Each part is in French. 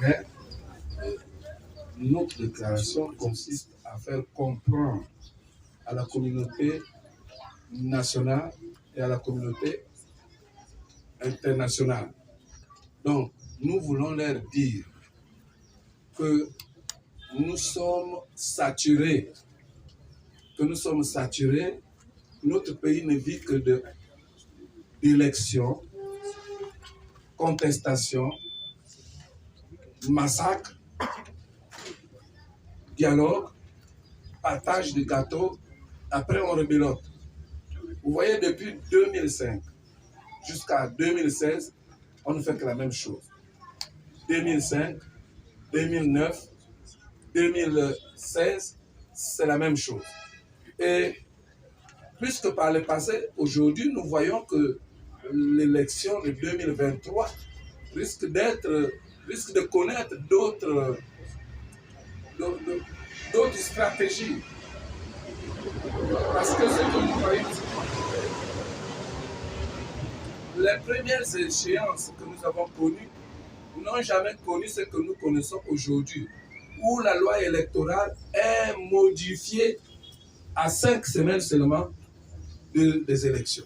Mais notre déclaration consiste à faire comprendre à la communauté nationale et à la communauté internationale. Donc, nous voulons leur dire que nous sommes saturés, notre pays ne vit que d'élections, contestations, massacres, dialogue, partage de gâteaux, après on rebelote. Vous voyez, depuis 2005 jusqu'à 2016, on ne fait que la même chose. 2005, 2009, 2016, c'est la même chose. Et puisque par le passé, aujourd'hui, nous voyons que l'élection de 2023 risque de connaître d'autres stratégies. Parce que ce que nous voyons, les premières échéances que nous avons connues n'ont jamais connu ce que nous connaissons aujourd'hui, où la loi électorale est modifiée à 5 semaines seulement des élections.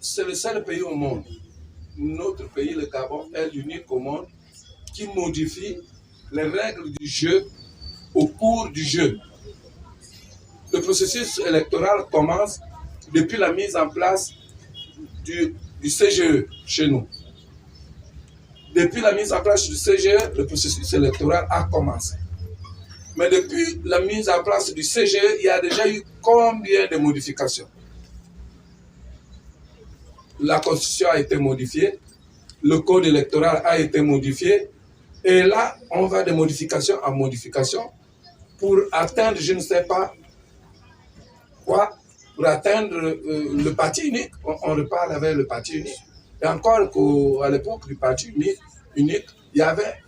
C'est le seul pays au monde. Notre pays, le Gabon, est l'unique au monde qui modifie les règles du jeu au cours du jeu. Le processus électoral commence depuis la mise en place du CGE chez nous. Depuis la mise en place du CGE, le processus électoral a commencé. Mais depuis la mise en place du CGE, il y a déjà eu combien de modifications? La Constitution a été modifiée, le Code électoral a été modifié, et là, on va de modification en modification pour atteindre, je ne sais pas quoi, pour atteindre le parti unique. On reparle avec le parti unique. Et encore qu'à l'époque du parti unique, il y avait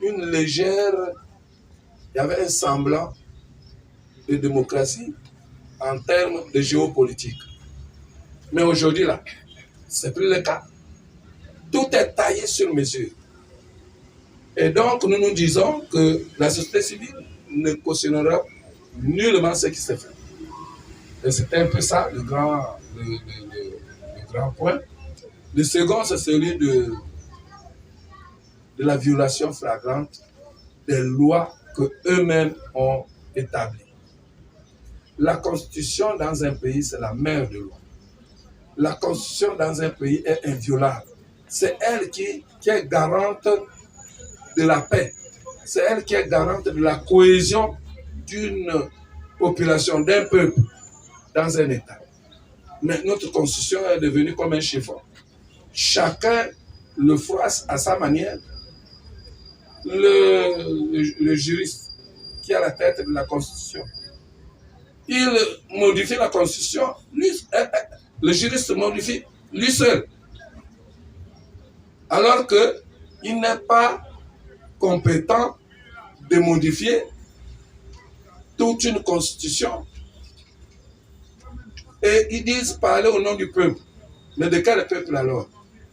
une légère, il y avait un semblant de démocratie en termes de géopolitique. Mais aujourd'hui, là, c'est plus le cas. Tout est taillé sur mesure. Et donc, nous nous disons que la société civile ne cautionnera nullement ce qui s'est fait. Et c'était un peu ça, le grand point. Le second, c'est celui de la violation flagrante des lois qu'eux-mêmes ont établies. La Constitution dans un pays, c'est la mère de loi. La Constitution dans un pays est inviolable. C'est elle qui est garante de la paix. C'est elle qui est garante de la cohésion d'une population, d'un peuple, dans un État. Mais notre Constitution est devenue comme un chiffon. Chacun le froisse à sa manière. Le juriste qui est à la tête de la Constitution, il modifie la Constitution, le juriste modifie lui seul. Alors qu'il n'est pas compétent de modifier toute une Constitution. Et ils disent parler au nom du peuple. Mais de quel peuple alors?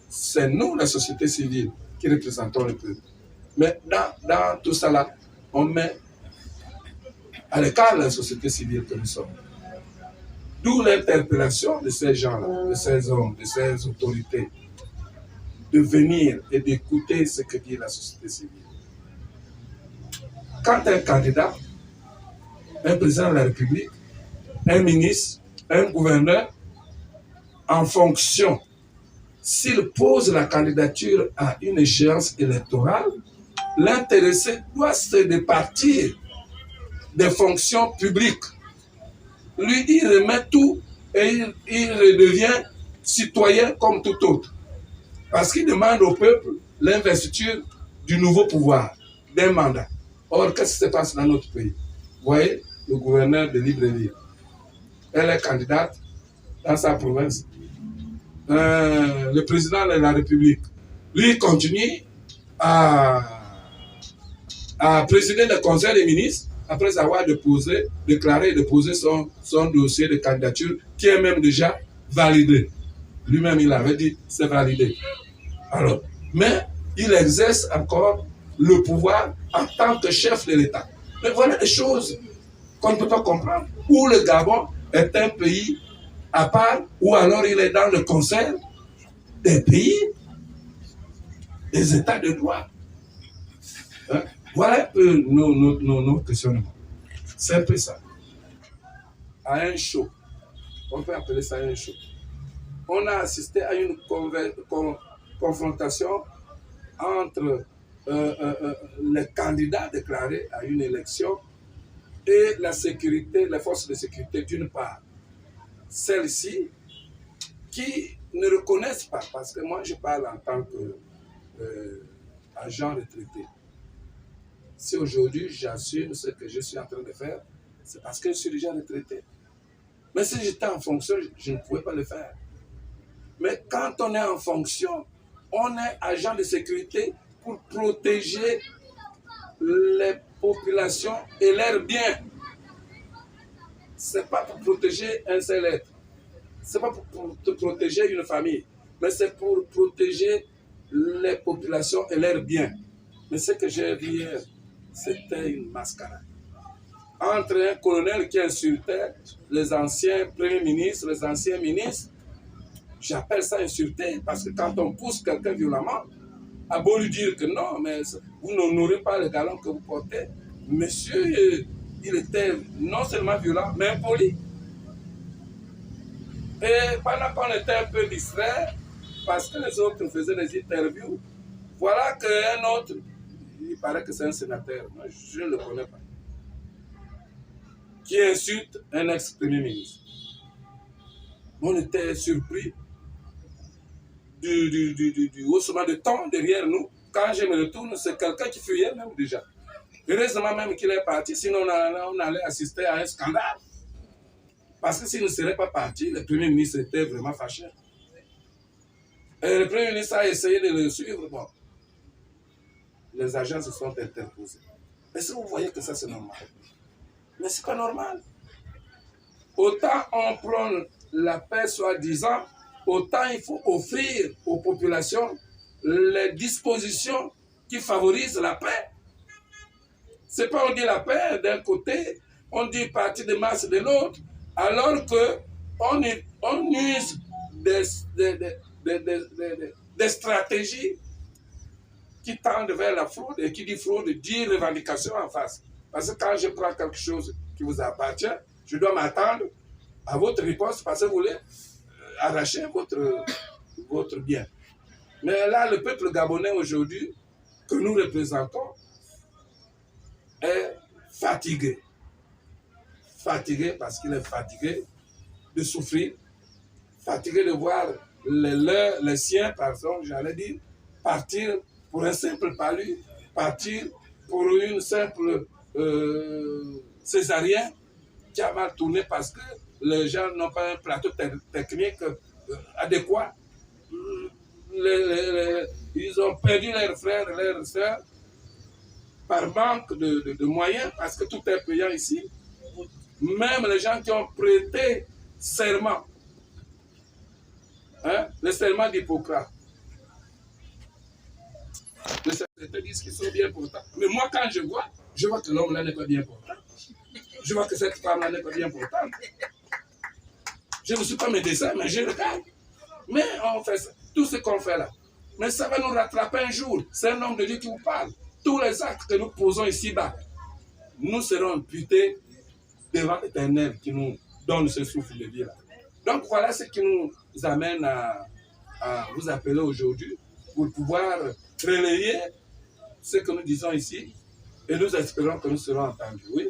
C'est nous, la société civile, qui représentons le peuple. Mais dans tout ça là, on met à l'écart la société civile que nous sommes. D'où l'interpellation de ces gens-là, de ces hommes, de ces autorités, de venir et d'écouter ce que dit la société civile. Quand un candidat, un président de la République, un ministre, un gouverneur, en fonction, s'il pose la candidature à une échéance électorale, l'intéressé doit se départir des fonctions publiques. Lui, il remet tout et il redevient citoyen comme tout autre. Parce qu'il demande au peuple l'investiture du nouveau pouvoir, d'un mandat. Or, qu'est-ce qui se passe dans notre pays? Vous voyez, le gouverneur de Libreville, elle est candidate dans sa province. Le président de la République, lui, continue à présider le Conseil des ministres après avoir déclaré et déposé son dossier de candidature qui est même déjà validé. Lui-même, il avait dit c'est validé. Alors, mais il exerce encore le pouvoir en tant que chef de l'État. Mais voilà des choses qu'on ne peut pas comprendre. Ou le Gabon est un pays à part, ou alors il est dans le concert des pays, des États de droit. Hein? Voilà un peu nos questionnements. C'est un peu ça. À un show, on peut appeler ça un show. On a assisté à une confrontation entre les candidats déclarés à une élection et la sécurité, les forces de sécurité d'une part. Celles-ci qui ne reconnaissent pas, parce que moi je parle en tant qu'agent retraité. Si aujourd'hui j'assume ce que je suis en train de faire, c'est parce que je suis déjà retraité. Mais si j'étais en fonction, je ne pouvais pas le faire. Mais quand on est en fonction, on est agent de sécurité pour protéger les populations et leurs biens. Ce n'est pas pour protéger un seul être. Ce n'est pas pour protéger une famille. Mais c'est pour protéger les populations et leurs biens. Mais ce que j'ai vu hier, c'était une mascarade. Entre un colonel qui insultait les anciens premiers ministres, les anciens ministres, j'appelle ça insulter, parce que quand on pousse quelqu'un violemment, à beau lui dire que non, mais vous n'honorez pas le galon que vous portez. Monsieur, il était non seulement violent, mais impoli. Et pendant qu'on était un peu distrait, parce que les autres faisaient des interviews, voilà qu'un autre, il paraît que c'est un sénateur, moi je ne le connais pas, qui insulte un ex-premier ministre. On était surpris du haussement de ton derrière nous. Quand je me retourne, c'est quelqu'un qui fuyait même déjà. Heureusement même qu'il est parti, sinon on allait assister à un scandale. Parce que s'il ne serait pas parti, le Premier ministre était vraiment fâché. Et le Premier ministre a essayé de le suivre. Bon, les agents se sont interposés. Est-ce que vous voyez que ça c'est normal? Mais c'est pas normal. Autant on prône la paix soi-disant, autant il faut offrir aux populations les dispositions qui favorisent la paix. C'est pas on dit la paix d'un côté, on dit parti de masse de l'autre, alors qu'on use des stratégies qui tendent vers la fraude, et qui dit fraude, dit revendication en face. Parce que quand je prends quelque chose qui vous appartient, je dois m'attendre à votre réponse parce que vous voulez arracher votre bien. Mais là, le peuple gabonais aujourd'hui, que nous représentons, est fatigué. Fatigué parce qu'il est fatigué de souffrir, fatigué de voir les siens, par exemple, j'allais dire, partir pour un simple palu, partir pour une simple césarienne qui a mal tourné parce que les gens n'ont pas un plateau technique adéquat. Ils ont perdu leurs frères et leurs sœurs par manque de moyens, parce que tout est payant ici. Même les gens qui ont prêté serment, hein, le serment d'Hippocrate, les secrétaires disent qu'ils sont bien portants. Mais moi, quand je vois que l'homme là n'est pas bien portant. Je vois que cette femme là n'est pas bien portante. Je ne suis pas médecin, mais je regarde. Mais on fait ça, tout ce qu'on fait là. Mais ça va nous rattraper un jour. C'est un homme de Dieu qui vous parle. Tous les actes que nous posons ici-bas, nous serons imputés devant l'Éternel qui nous donne ce souffle de vie là. Donc voilà ce qui nous amène à vous appeler aujourd'hui pour pouvoir relayer ce que nous disons ici et nous espérons que nous serons entendus. Oui.